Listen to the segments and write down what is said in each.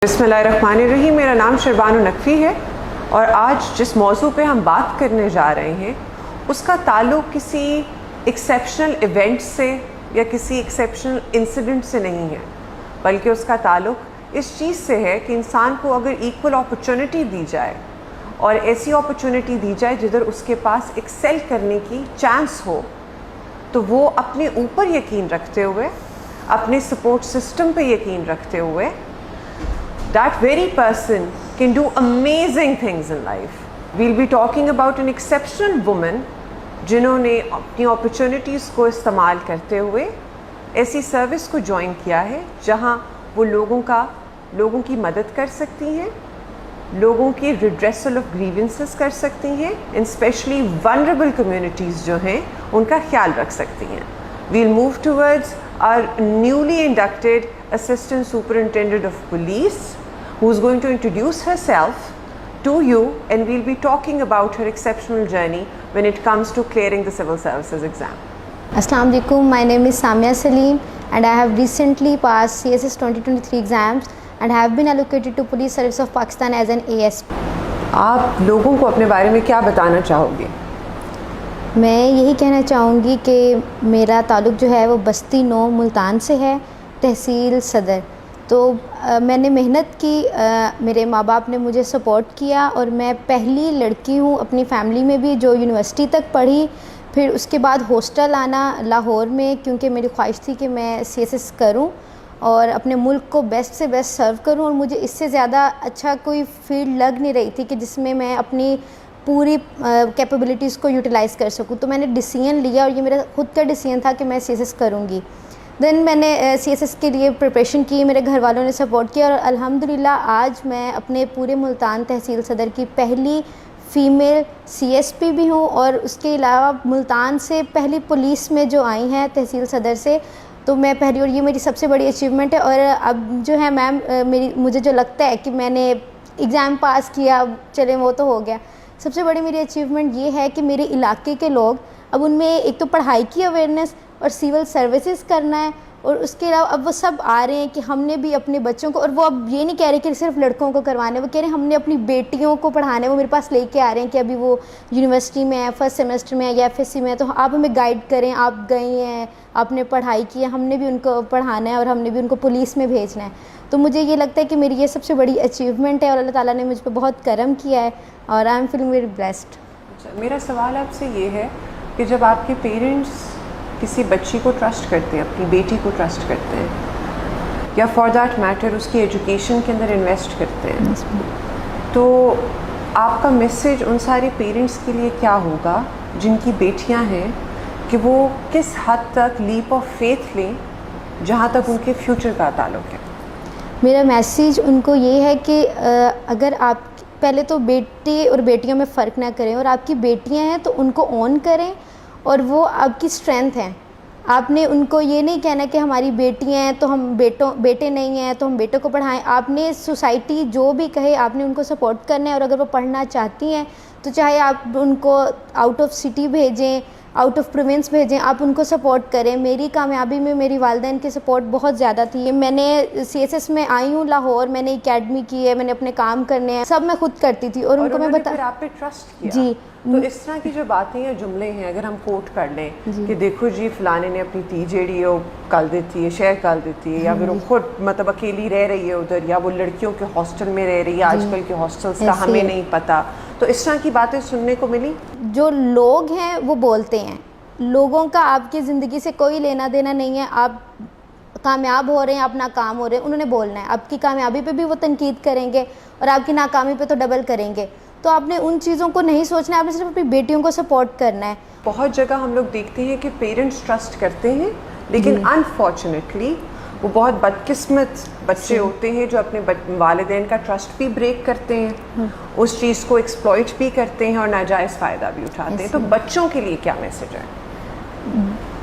बिस्मिल्लाहिर्रहमानिर्रहीम। मेरा नाम शरबानो नकवी है और आज जिस मौजू पे हम बात करने जा रहे हैं उसका ताल्लुक़ किसी एक्सेप्शनल इवेंट से या किसी एक्सेप्शनल इंसिडेंट से नहीं है, बल्कि उसका ताल्लुक़ इस चीज़ से है कि इंसान को अगर इक्वल अपॉर्चुनिटी दी जाए और ऐसी अपॉर्चुनिटी दी जाए जिधर उसके पास एक्सेल करने की चांस हो, तो वो अपने ऊपर यकीन रखते हुए, अपने सपोर्ट सिस्टम पे यकीन रखते हुए, that very person can do amazing things in life. We'll be talking about an exceptional woman जिन्होंने अपनी opportunities को इस्तेमाल करते हुए ऐसी सर्विस को ज्वाइन किया है जहां वो लोगों की मदद कर सकती हैं, लोगों की redressal of grievances कर सकती हैं, and especially vulnerable communities जो हैं उनका ख्याल रख सकती हैं. We'll move towards our newly inducted Assistant Superintendent of Police, who is going to introduce herself to you, and we'll be talking about her exceptional journey when it comes to clearing the civil services exam. Assalamu alaikum, my name is Samia Salim and I have recently passed CSS 2023 exams and have been allocated to Police Service of Pakistan as an ASP. आप लोगों को अपने बारे में क्या बताना चाहोगे? मैं यही कहना चाहूँगी कि मेरा ताल्लुक़ जो है वो बस्ती 9 मुल्तान से है, तहसील सदर. तो मैंने मेहनत की, मेरे माँ बाप ने मुझे सपोर्ट किया और मैं पहली लड़की हूँ अपनी फैमिली में भी जो यूनिवर्सिटी तक पढ़ी. फिर उसके बाद हॉस्टल आना लाहौर में, क्योंकि मेरी ख्वाहिश थी कि मैं CSS करूँ और अपने मुल्क को बेस्ट से बेस्ट सर्व करूँ, और मुझे इससे ज़्यादा अच्छा कोई फील्ड लग नहीं रही थी कि जिसमें मैं अपनी पूरी कैपेबिलिटीज़ को यूटिलाइज़ कर सकूँ. तो मैंने डिसीजन लिया और ये मेरा खुद का डिसीजन था कि मैं CSS करूँगी. देन मैंने CSS के लिए प्रिपरेशन की, मेरे घर वालों ने सपोर्ट किया और अल्हम्दुलिल्लाह आज मैं अपने पूरे मुल्तान तहसील सदर की पहली फ़ीमेल CSP भी हूँ, और उसके अलावा मुल्तान से पहली पुलिस में जो आई हैं तहसील सदर से, तो मैं पहली, और ये मेरी सबसे बड़ी अचीवमेंट है. और अब जो है मैम, मुझे जो लगता है कि मैंने एग्ज़ाम पास किया, चले वो तो हो गया, सबसे बड़ी मेरी अचीवमेंट ये है कि मेरे इलाके के लोग अब उनमें एक तो पढ़ाई की अवेयरनेस और सिविल सर्विसेज करना है, और उसके अलावा अब वो सब आ रहे हैं कि हमने भी अपने बच्चों को, और वो अब ये नहीं कह रहे कि सिर्फ लड़कों को करवाने, वो कह रहे हैं हमने अपनी बेटियों को पढ़ाना है. वो मेरे पास लेके आ रहे हैं कि अभी वो यूनिवर्सिटी में है, फर्स्ट सेमेस्टर में है या FSC में है, तो आप हमें गाइड करें, आप गई हैं, आपने पढ़ाई की है, हमने भी उनको पढ़ाना है और हमने भी उनको पुलिस में भेजना है. तो मुझे ये लगता है कि मेरी ये सबसे बड़ी अचीवमेंट है और अल्लाह ताला ने मुझ पर बहुत करम किया है और I am feeling very blessed. मेरा सवाल आपसे ये है कि जब आपके पेरेंट्स किसी बच्ची को ट्रस्ट करते हैं, अपनी बेटी को ट्रस्ट करते हैं, या फॉर दैट मैटर उसकी एजुकेशन के अंदर इन्वेस्ट करते हैं, तो आपका मैसेज उन सारे पेरेंट्स के लिए क्या होगा जिनकी बेटियां हैं, कि वो किस हद तक लीप ऑफ फेथ लें जहां तक उनके फ्यूचर का ताल्लुक है? मेरा मैसेज उनको ये है कि अगर आप पहले तो बेटे और बेटियों में फ़र्क ना करें, और आपकी बेटियां हैं तो उनको ऑन करें और वो आपकी स्ट्रेंथ हैं. आपने उनको ये नहीं कहना कि हमारी बेटियां हैं तो हम बेटे नहीं हैं तो हम बेटों को पढ़ाएं. आपने सोसाइटी जो भी कहे आपने उनको सपोर्ट करना है, और अगर वो पढ़ना चाहती हैं तो चाहे आप उनको आउट ऑफ सिटी भेजें, आउट ऑफ प्रोविंस भेजें, आप उनको सपोर्ट करें. मेरी कामयाबी में मेरी वालिदैन की सपोर्ट बहुत ज़्यादा थी. मैंने CSS में आई हूँ लाहौर, मैंने एकेडमी की है, मैंने अपने काम करने हैं, सब मैं खुद करती थी, और उनको मैं आप पे ट्रस्ट किया. जी. तो इस तरह की जो बातें या जुमले हैं, अगर हम कोट कर लें कि देखो जी फलाने ने अपनी धी जेड़ी है वो कल देती है, शहर कल देती है, या फिर वो खुद मतलब अकेली रह रही है उधर, या वो लड़कियों के हॉस्टल में रह रही है, आजकल के हॉस्टल्स का हमें नहीं पता, तो इस तरह की बातें सुनने को मिली. जो लोग हैं वो बोलते हैं, लोगों का आपकी ज़िंदगी से कोई लेना देना नहीं है. आप कामयाब हो रहे हैं, अपना काम हो रहे हैं, उन्होंने बोलना है. आपकी कामयाबी पे भी वो तनकीद करेंगे और आपकी नाकामी पे तो डबल करेंगे. तो आपने उन चीज़ों को नहीं सोचना है, आपने सिर्फ अपनी बेटियों को सपोर्ट करना है. बहुत जगह हम लोग देखते हैं कि पेरेंट्स ट्रस्ट करते हैं, लेकिन अनफॉर्चुनेटली वो बहुत बदकिस्मत बच्चे होते हैं जो अपने वालिदैन का ट्रस्ट भी ब्रेक करते हैं, उस चीज़ को एक्सप्लॉइट भी करते हैं और नाजायज़ फ़ायदा भी उठाते हैं. तो बच्चों के लिए क्या मैसेज है?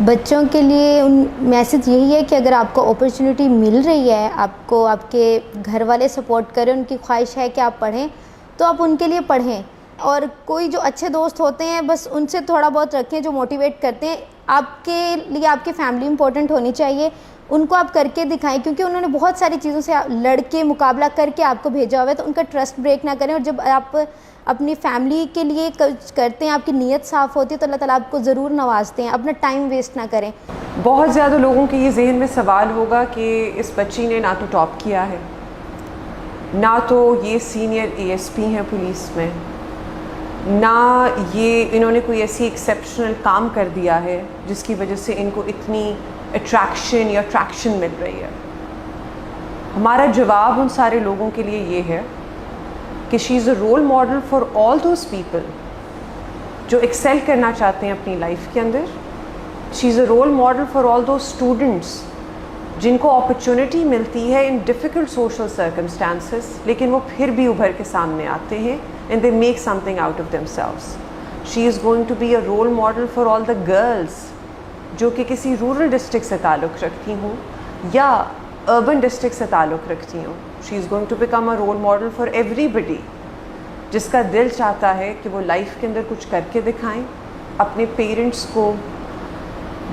बच्चों के लिए मैसेज यही है कि अगर आपको अपॉर्चुनिटी मिल रही है, आपको आपके घर वाले सपोर्ट करें, उनकी ख्वाहिश है कि आप पढ़ें, तो आप उनके लिए पढ़ें. और कोई जो अच्छे दोस्त होते हैं बस उनसे थोड़ा बहुत रखें जो मोटिवेट करते हैं. आपके लिए आपकी फैमिली इंपॉर्टेंट होनी चाहिए, ان کو آپ کر کے دکھائیں, کیونکہ انہوں نے بہت ساری چیزوں سے لڑ کے مقابلہ کر کے آپ کو بھیجا ہوا ہے, تو ان کا ٹرسٹ بریک نہ کریں. اور جب آپ اپنی فیملی کے لیے کچھ کرتے ہیں, آپ کی نیت صاف ہوتی ہے, تو اللہ تعالیٰ آپ کو ضرور نوازتے ہیں. اپنا ٹائم ویسٹ نہ کریں. بہت زیادہ لوگوں کے یہ ذہن میں سوال ہوگا کہ اس بچی نے نہ تو ٹاپ کیا ہے, نہ تو یہ سینئر ASP ہیں پولیس میں, نہ یہ انہوں نے کوئی ایسی ایکسیپشنل کام کر دیا ہے جس کی وجہ سے ان کو اتنی اٹریکشن یا ٹریکشن مل رہی ہے. ہمارا جواب ان سارے لوگوں کے لیے یہ ہے کہ she is a role model for all those people جو ایکسیل کرنا چاہتے ہیں اپنی لائف کے اندر. She is a role model for all those students جن کو اپرچونٹی ملتی ہے ان ڈیفیکلٹ سوشل سرکمسٹانسز, لیکن وہ پھر بھی ابھر کے سامنے آتے ہیں and they make something out of themselves. She is going to be a role model for all the girls جو کہ کسی رورل ڈسٹرکٹ سے تعلق رکھتی ہوں یا اربن ڈسٹرکٹ سے تعلق رکھتی ہوں. She is going to become a role model for everybody جس کا دل چاہتا ہے کہ وہ لائف کے اندر کچھ کر کے دکھائیں, اپنے پیرنٹس کو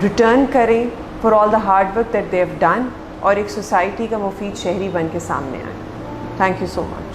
ریٹرن کریں for all the hard work that they have done, اور ایک سوسائٹی کا مفید شہری بن کے سامنے آئیں. Thank you so much.